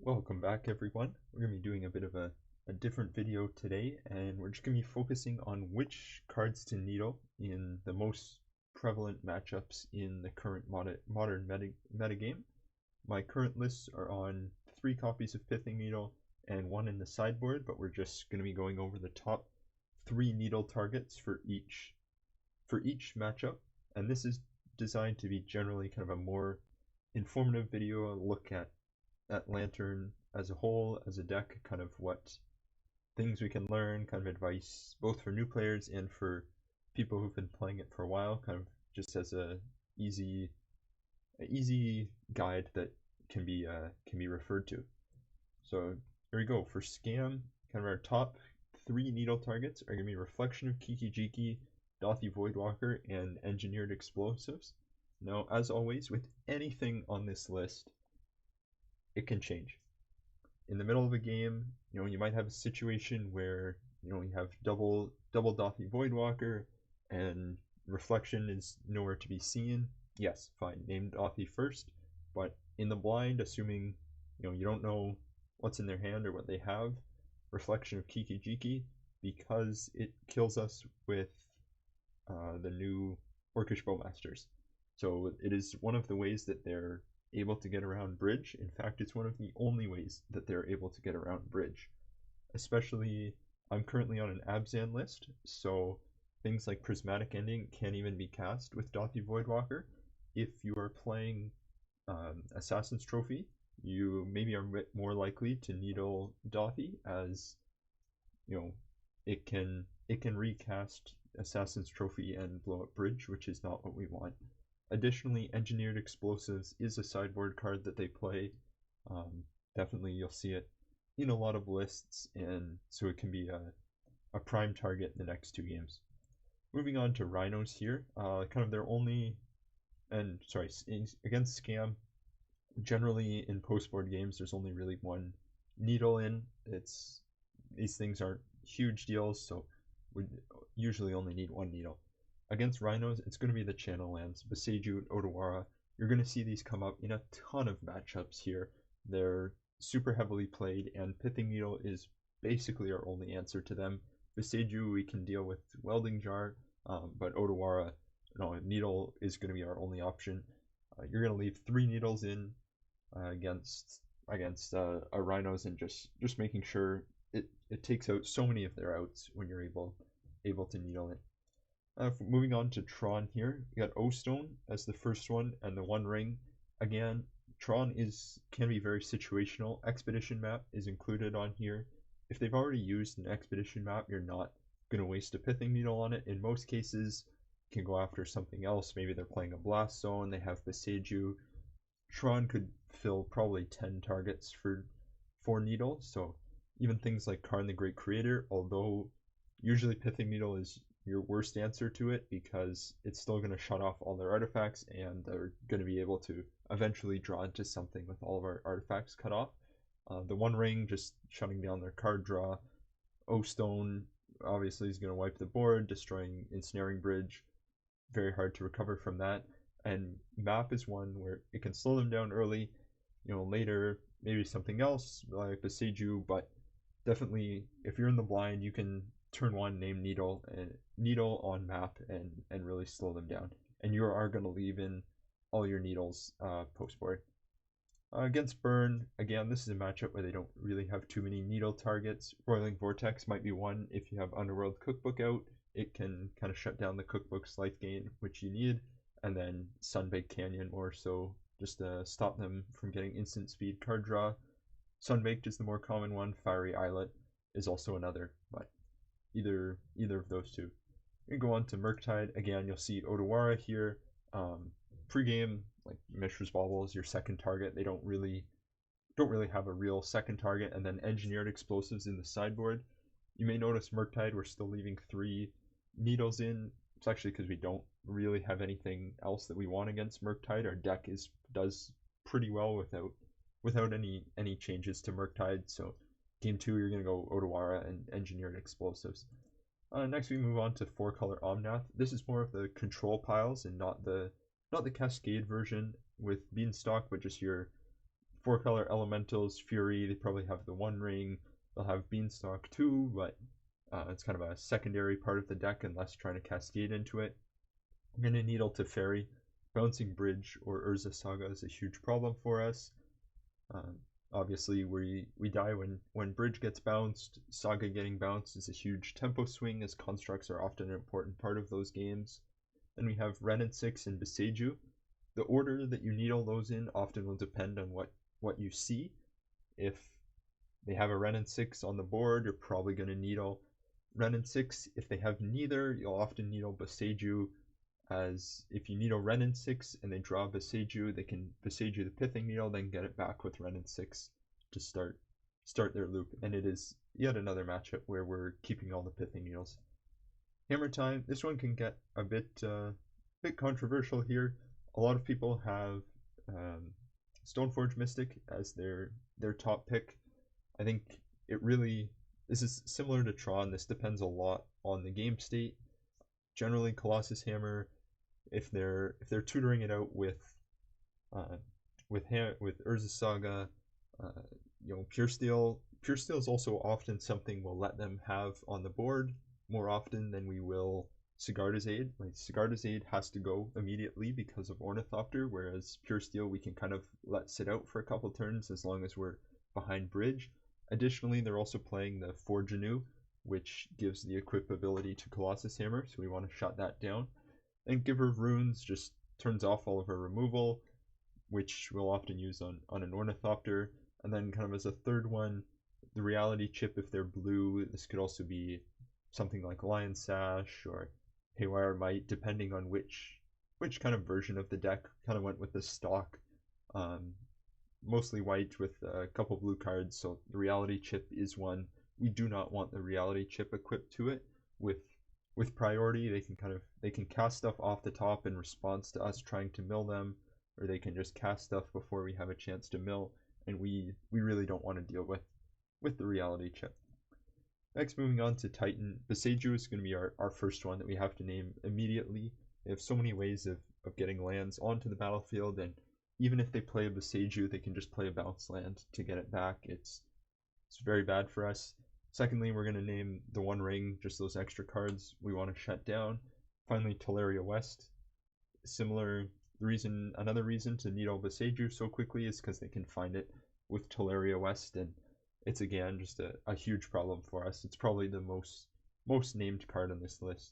Welcome back everyone. We're going to be doing a bit of a different video today, and we're just going to be focusing on which cards to needle in the most prevalent matchups in the current modern metagame. My current lists are on 3 copies of Pithing Needle and 1 in the sideboard, but we're just going to be going over the top 3 needle targets for each matchup, and this is designed to be generally kind of a more informative video, a look at Lantern as a whole, as a deck, kind of what things we can learn, kind of advice both for new players and for people who've been playing it for a while, kind of just as a easy guide that can be referred to. So here we go. For Scam, kind of our top 3 needle targets are going to be Reflection of Kiki-Jiki, Dothy Voidwalker, and Engineered Explosives. Now, as always, with anything on this list, it can change. In the middle of a game, you might have a situation where you have double Dothy Voidwalker and Reflection is nowhere to be seen. Yes, fine, name Dothy first, but in the blind, assuming you don't know what's in their hand or what they have, Reflection of Kiki-Jiki, because it kills us with the new Orcish Bowmasters. So it is one of the ways that they're able to get around bridge. In fact, it's one of the only ways that they're able to get around bridge. Especially, I'm currently on an Abzan list, so things like Prismatic Ending can't even be cast with Dothy Voidwalker. If you are playing Assassin's Trophy, you maybe are more likely to needle Dothy, as it can recast Assassin's Trophy and blow up bridge, which is not what we want. Additionally, Engineered Explosives is a sideboard card that they play. Definitely you'll see it in a lot of lists, and so it can be a prime target in the next 2 games. Moving on to Rhinos here, kind of their only, against Scam, generally in post-board games there's only really 1 needle in. These things aren't huge deals, so we usually only need 1 needle. Against Rhinos, it's going to be the channel lands, Boseiju and Otawara. You're going to see these come up in a ton of matchups here. They're super heavily played, and Pithing Needle is basically our only answer to them. Boseiju we can deal with Welding Jar, but Otawara, Needle is going to be our only option. You're going to leave 3 needles in against a Rhinos, and just making sure it takes out so many of their outs when you're able to needle it. Moving on to Tron here, we got O-Stone as the first one, and the One Ring. Again, Tron can be very situational. Expedition map is included on here. If they've already used an expedition map, you're not going to waste a Pithing Needle on it. In most cases, you can go after something else. Maybe they're playing a Blast Zone, they have Boseiju. Tron could fill probably 10 targets for 4 needles, so even things like Karn the Great Creator, although usually Pithing Needle is your worst answer to it because it's still going to shut off all their artifacts, and they're going to be able to eventually draw into something with all of our artifacts cut off. The One Ring just shutting down their card draw. O-Stone obviously is going to wipe the board, destroying Ensnaring Bridge. Very hard to recover from that. And Map is one where it can slow them down early. Later maybe something else like Boseiju, but definitely if you're in the blind, you can turn 1 name needle on Map and really slow them down, and you are going to leave in all your needles post board. Against Burn, again, this is a matchup where they don't really have too many needle targets. Roiling Vortex might be one. If you have Underworld Cookbook out, it can kind of shut down the Cookbook's life gain, which you need, and then Sunbaked Canyon more so, just to stop them from getting instant speed card draw. Sunbaked is the more common one. Fiery Islet is also another, but either of those 2. We go on to Murktide. Again, you'll see Otawara here. Pre-game, like Mishra's Bauble is your second target. They don't really have a real second target. And then Engineered Explosives in the sideboard. You may notice Murktide, we're still leaving 3 needles in. It's actually because we don't really have anything else that we want against Murktide. Our deck does pretty well without any changes to Murktide. So Game 2, you're going to go Otawara and Engineered Explosives. Next, we move on to 4-color Omnath. This is more of the control piles and not the Cascade version with Beanstalk, but just your 4-color elementals, Fury, they probably have the One Ring. They'll have Beanstalk too, but it's kind of a secondary part of the deck unless trying to cascade into it. I'm going to Needle to Fairy. Bouncing Bridge or Urza Saga is a huge problem for us. Obviously, we die when Bridge gets bounced. Saga getting bounced is a huge tempo swing, as constructs are often an important part of those games. Then we have Ren 6 and Beseiju. The order that you Needle those in often will depend on what you see. If they have a Ren 6 on the board, you're probably going to Needle Ren 6. If they have neither, you'll often Needle Beseiju, as if you Needle Ren 6 and they draw Beseiju, they can Beseiju the Pithing Needle, then get it back with Ren 6 to start their loop. And it is yet another matchup where we're keeping all the Pithing Needles. Hammer Time, this one can get a bit controversial here. A lot of people have Stoneforge Mystic as their top pick. I think this is similar to Tron. This depends a lot on the game state. Generally, Colossus Hammer, if they're tutoring it out with Urza Saga, Pure Steel is also often something we'll let them have on the board more often than we will Sigarda's Aid. Like Sigarda's Aid has to go immediately because of Ornithopter, whereas Pure Steel we can kind of let sit out for a couple turns as long as we're behind Bridge. Additionally, they're also playing the Forge Anew, which gives the equip ability to Colossus Hammer, so we want to shut that down. And Giver of Runes just turns off all of our removal, which we'll often use on an Ornithopter. And then kind of as a third one, the Reality Chip, if they're blue, this could also be something like Lion Sash or Haywire Might, depending on which kind of version of the deck. Kind of went with the stock, mostly white with a couple blue cards, so the Reality Chip is one. We do not want the Reality Chip equipped to it. With priority, they can cast stuff off the top in response to us trying to mill them, or they can just cast stuff before we have a chance to mill, and we really don't want to deal with the Reality Chip. Next, moving on to Titan. Beseiju is going to be our first one that we have to name immediately. They have so many ways of getting lands onto the battlefield, and even if they play a Beseiju, they can just play a bounce land to get it back. It's very bad for us. Secondly, we're going to name the One Ring, just those extra cards we want to shut down. Finally, Teleria West. Another reason to Needle Beseiju so quickly is because they can find it with Teleria West, and it's again just a huge problem for us. It's probably the most named card on this list.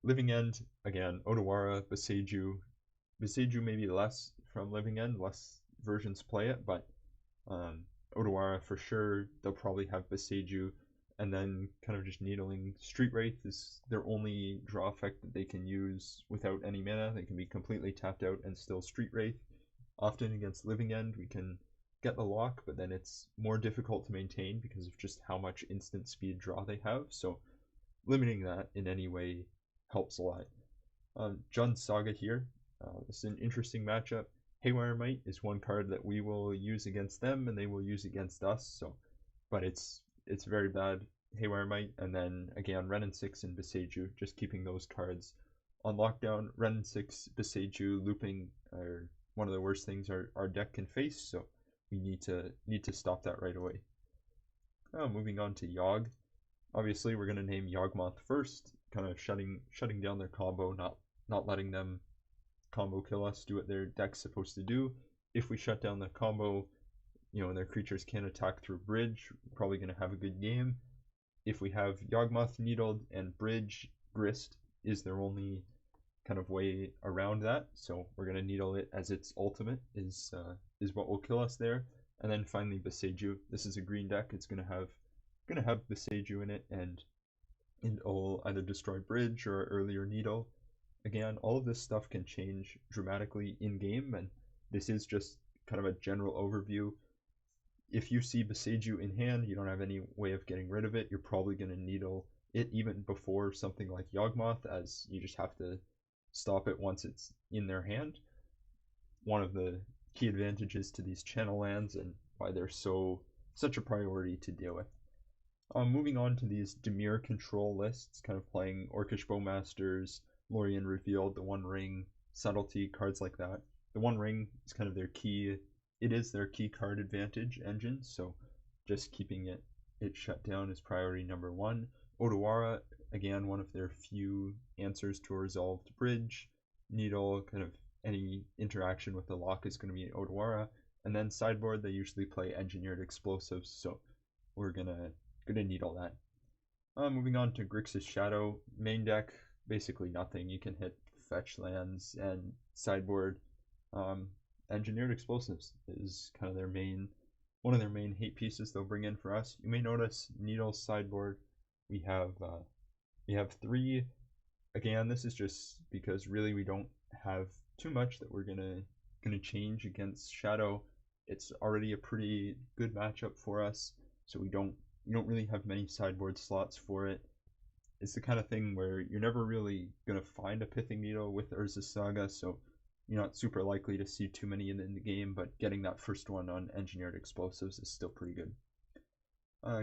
Living End, again, Odawara, Beseiju. Beseiju maybe less from Living End, less versions play it, but Odawara for sure. They'll probably have Beseiju, and then kind of just needling Street Wraith is their only draw effect that they can use without any mana. They can be completely tapped out and still Street Wraith. Often against Living End we can get the lock, but then it's more difficult to maintain because of just how much instant speed draw they have, so limiting that in any way helps a lot. Jun's Saga here. This is an interesting matchup. Haywire Might is one card that we will use against them and they will use against us, but it's very bad, Haywire Might. And then again, Ren 6 and Beseiju, just keeping those cards on lockdown. Ren 6, Beseiju, looping are one of the worst things our deck can face, so we need to stop that right away. Moving on to Yawg. Obviously we're going to name Yawgmoth first, kind of shutting down their combo, not letting them combo kill us, do what their deck's supposed to do. If we shut down the combo, and their creatures can't attack through Bridge, we're probably going to have a good game. If we have Yawgmoth needled and Bridge, Grist is their only kind of way around that, so we're going to needle it as its ultimate is what will kill us there. And then finally Beseiju. This is a green deck. It's going to have Beseiju in it, and it'll either destroy Bridge or earlier needle. Again, all of this stuff can change dramatically in game, and this is just kind of a general overview. If you see Beseiju in hand, you don't have any way of getting rid of it, you're probably going to needle it even before something like Yawgmoth, as you just have to stop it once it's in their hand. One of the key advantages to these channel lands and why they're such a priority to deal with. Moving on to these Demir control lists, kind of playing Orcish Bowmasters, Lorien Revealed, the One Ring, Subtlety, cards like that. The One Ring is kind of their key it is their key card advantage engine, so just keeping it shut down is priority number one. Odawara, again, one of their few answers to a resolved bridge. Needle, kind of any interaction with the lock is going to be Odawara. And then sideboard, they usually play engineered explosives, so we're gonna needle that. Moving on to Grixis Shadow, main deck, basically nothing. You can hit fetch lands and sideboard. Engineered explosives is kind of one of their main hate pieces they'll bring in for us. You may notice needle sideboard. We have 3. Again, this is just because really we don't have too much that we're gonna change against Shadow. It's already a pretty good matchup for us, so we don't really have many sideboard slots for it. It's the kind of thing where you're never really gonna find a Pithing Needle with Urza Saga, so you're not super likely to see too many in the game, but getting that first one on Engineered Explosives is still pretty good.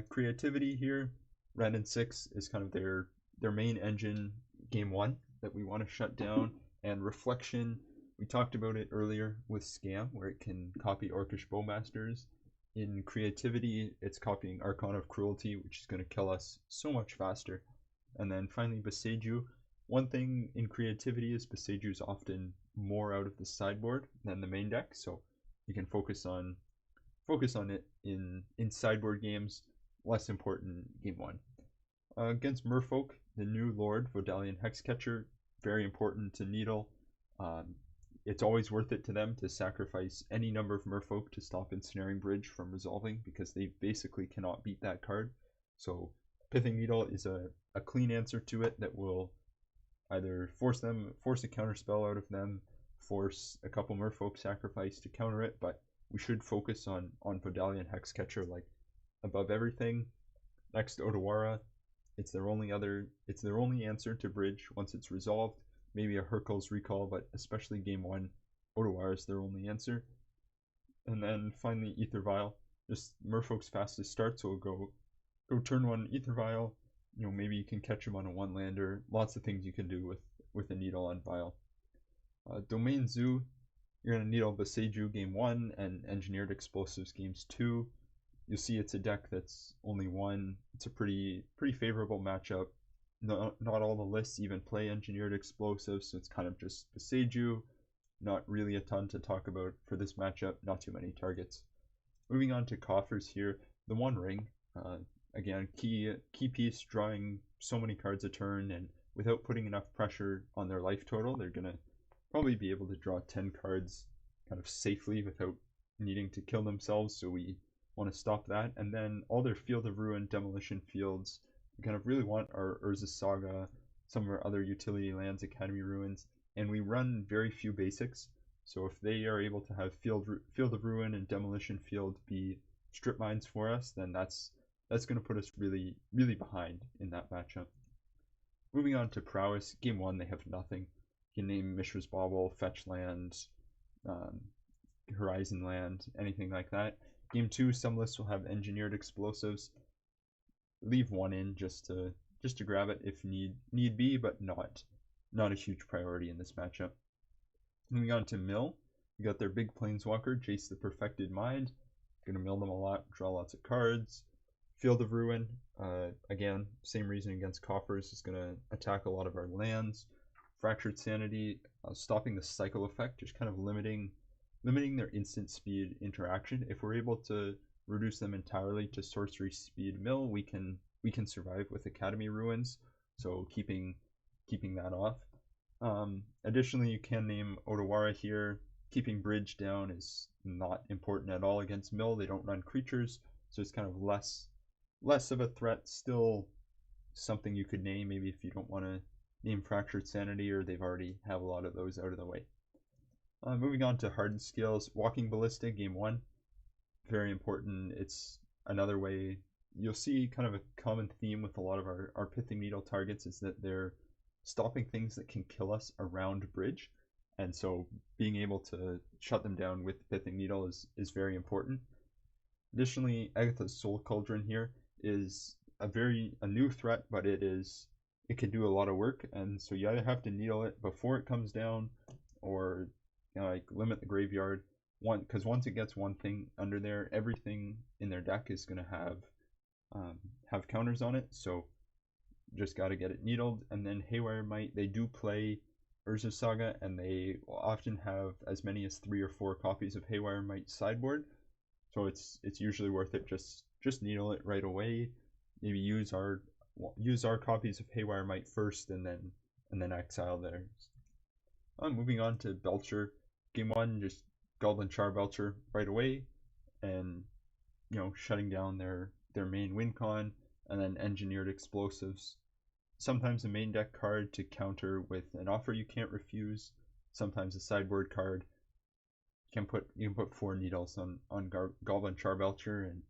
Creativity here, Ren and 6 is kind of their main engine game 1 that we want to shut down, and Reflection, we talked about it earlier with Scam, where it can copy Orcish Bowmasters. In Creativity, it's copying Archon of Cruelty, which is going to kill us so much faster. And then finally, Boseiju. One thing in Creativity is Boseiju is often more out of the sideboard than the main deck, so you can focus on it in sideboard games, less important game 1. Against Merfolk, the new Lord, Vodalian Hexcatcher, very important to Needle. It's always worth it to them to sacrifice any number of Merfolk to stop Ensnaring Bridge from resolving, because they basically cannot beat that card. So Pithing Needle is a clean answer to it that will either force a counterspell out of them, force a couple Merfolk sacrifice to counter it, but we should focus on Vodalian Hexcatcher like above everything. Next, Odawara. It's their only answer to Bridge once it's resolved. Maybe a Hercule's Recall, but especially game 1, Odawara is their only answer. And then finally, Ether Vial. Just Merfolk's fastest start, so we'll go turn 1 Ether Vial. Maybe you can catch him on a 1-lander. Lots of things you can do with a Needle on Vial. Domain Zoo, you're going to Needle Boseiju game 1 and Engineered Explosives games 2. You'll see it's a deck that's only 1. It's a pretty favorable matchup. Not all the lists even play Engineered Explosives, so it's kind of just Boseiju. Not really a ton to talk about for this matchup, not too many targets. Moving on to Coffers here, the One Ring. Again, key piece, drawing so many cards a turn, and without putting enough pressure on their life total, they're going to probably be able to draw 10 cards kind of safely without needing to kill themselves, so we want to stop that. And then all their Field of Ruin, Demolition Fields, we kind of really want our Urza Saga, some of our other utility lands, Academy Ruins, and we run very few basics, so if they are able to have Field of Ruin and Demolition Field be strip mines for us, then that's going to put us really behind in that matchup. Moving on to Prowess, game 1 they have nothing. You can name Mishra's Bauble, Fetch Land, Horizon Land, anything like that. Game 2, some lists will have Engineered Explosives. Leave 1 in just to grab it if need be, but not a huge priority in this matchup. Moving on to Mill, you got their big Planeswalker, Jace the Perfected Mind. Gonna mill them a lot, draw lots of cards. Field of Ruin, again, same reason against Coffers, is gonna attack a lot of our lands. Fractured Sanity, stopping the cycle effect, just kind of limiting their instant speed interaction. If we're able to reduce them entirely to sorcery speed mill, we can survive with Academy Ruins, so keeping that off. Additionally, you can name Odawara here. Keeping Bridge down is not important at all against mill. They don't run creatures, so it's kind of less of a threat. Still something you could name, maybe if you don't want to name Fractured Sanity, or they've already have a lot of those out of the way. Moving on to Hardened skills, Walking Ballista, game 1. Very important. It's another way. You'll see kind of a common theme with a lot of our Pithing Needle targets is that they're stopping things that can kill us around Bridge. And so being able to shut them down with Pithing Needle is very important. Additionally, Agatha's Soul Cauldron here is a new threat, but it can do a lot of work, and so you either have to needle it before it comes down, or like limit the graveyard. because once it gets one thing under there, everything in their deck is going to have counters on it. So just got to get it needled. And then Haywire Might, they do play Urza Saga, and they will often have as many as 3 or 4 copies of Haywire Might sideboard. So it's usually worth it. Just needle it right away. Maybe use our copies of Haywire Might first, and then exile theirs. Moving on to Belcher. Game 1, just Goblin Char Belcher right away, and shutting down their main win con, and then Engineered Explosives. Sometimes a main deck card to counter with an offer you can't refuse. Sometimes a sideboard card. You can put 4 needles on Goblin Char Belcher, and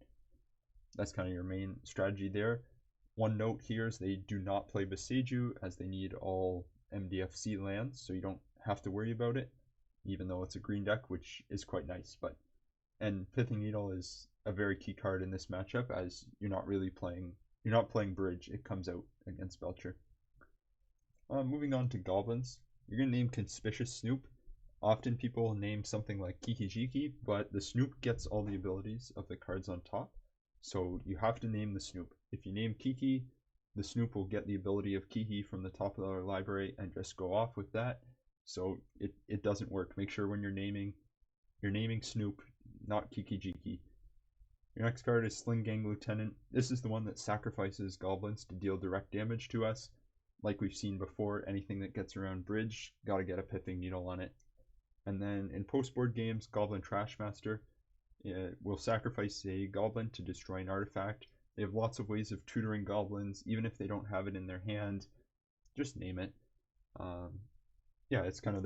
that's kind of your main strategy there. One note here is they do not play Boseiju, as they need all MDFC lands, so you don't have to worry about it, even though it's a green deck, which is quite nice. And Pithing Needle is a very key card in this matchup, as you're not playing Bridge. It comes out against Belcher. Moving on to Goblins, you're gonna name Conspicuous Snoop. Often people name something like Kiki Jiki, but the Snoop gets all the abilities of the cards on top, so you have to name the Snoop. If you name Kiki, the Snoop will get the ability of Kiki from the top of our library and just go off with that. So it doesn't work. Make sure when you're naming Snoop, not Kiki Jiki. Your next card is Sling Gang Lieutenant. This is the one that sacrifices goblins to deal direct damage to us. Like we've seen before, anything that gets around Bridge, gotta get a Pithing Needle on it. And then in post-board games, Goblin Trashmaster will sacrifice a goblin to destroy an artifact. They have lots of ways of tutoring goblins, even if they don't have it in their hand. Just name it. Yeah, it's kind of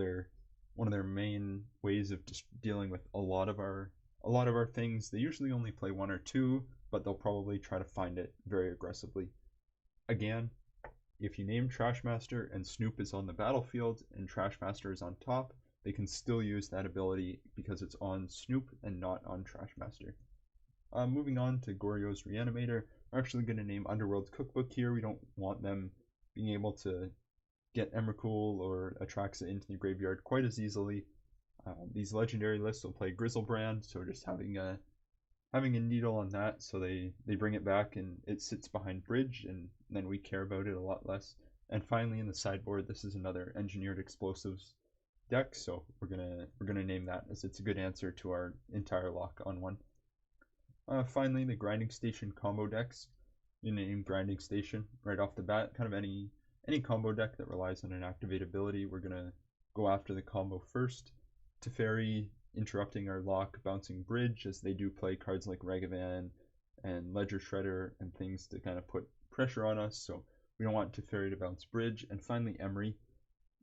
one of their main ways of just dealing with a lot of our things. They usually only play 1 or 2, but they'll probably try to find it very aggressively. Again, if you name Trashmaster and Snoop is on the battlefield and Trashmaster is on top, they can still use that ability because it's on Snoop and not on Trashmaster. Moving on to Goryo's Reanimator, we're actually going to name Underworld Cookbook here. We don't want them being able to get Emrakul or Atraxa into the graveyard quite as easily. These legendary lists will play Grizzlebrand, so just having a needle on that, so they bring it back and it sits behind Bridge, and then we care about it a lot less. And finally, in the sideboard, this is another Engineered Explosives deck, so we're gonna name that, as it's a good answer to our entire lock on one. Finally, the Grinding Station combo decks. You name Grinding Station right off the bat. Kind of any combo deck that relies on an activate ability, we're gonna go after the combo first. Teferi interrupting our lock, bouncing Bridge, as they do play cards like Ragavan and Ledger Shredder and things to kind of put pressure on us, so we don't want Teferi to bounce Bridge. And finally, Emery.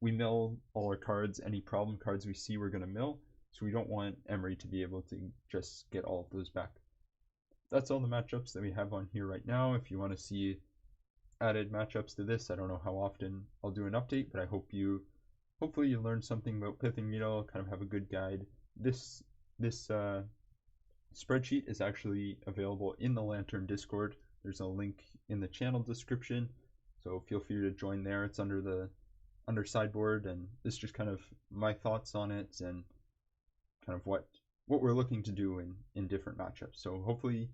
We mill all our cards. Any problem cards we see, we're going to mill, so we don't want Emery to be able to just get all of those back. That's all the matchups that we have on here right now. If you want to see added matchups to this, I don't know how often I'll do an update, but hopefully you learned something about Pithing Needle, kind of have a good guide. This spreadsheet is actually available in the Lantern Discord. There's a link in the channel description, so feel free to join there. It's under sideboard, and this is just kind of my thoughts on it and kind of what we're looking to do in different matchups. So hopefully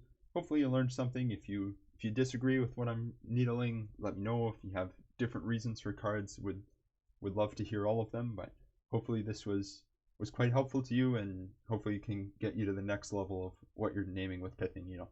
you learned something. If you disagree with what I'm needling, let me know. If you have different reasons for cards, would love to hear all of them. But hopefully this was quite helpful to you, and hopefully it can get you to the next level of what you're naming with Pithing Needle.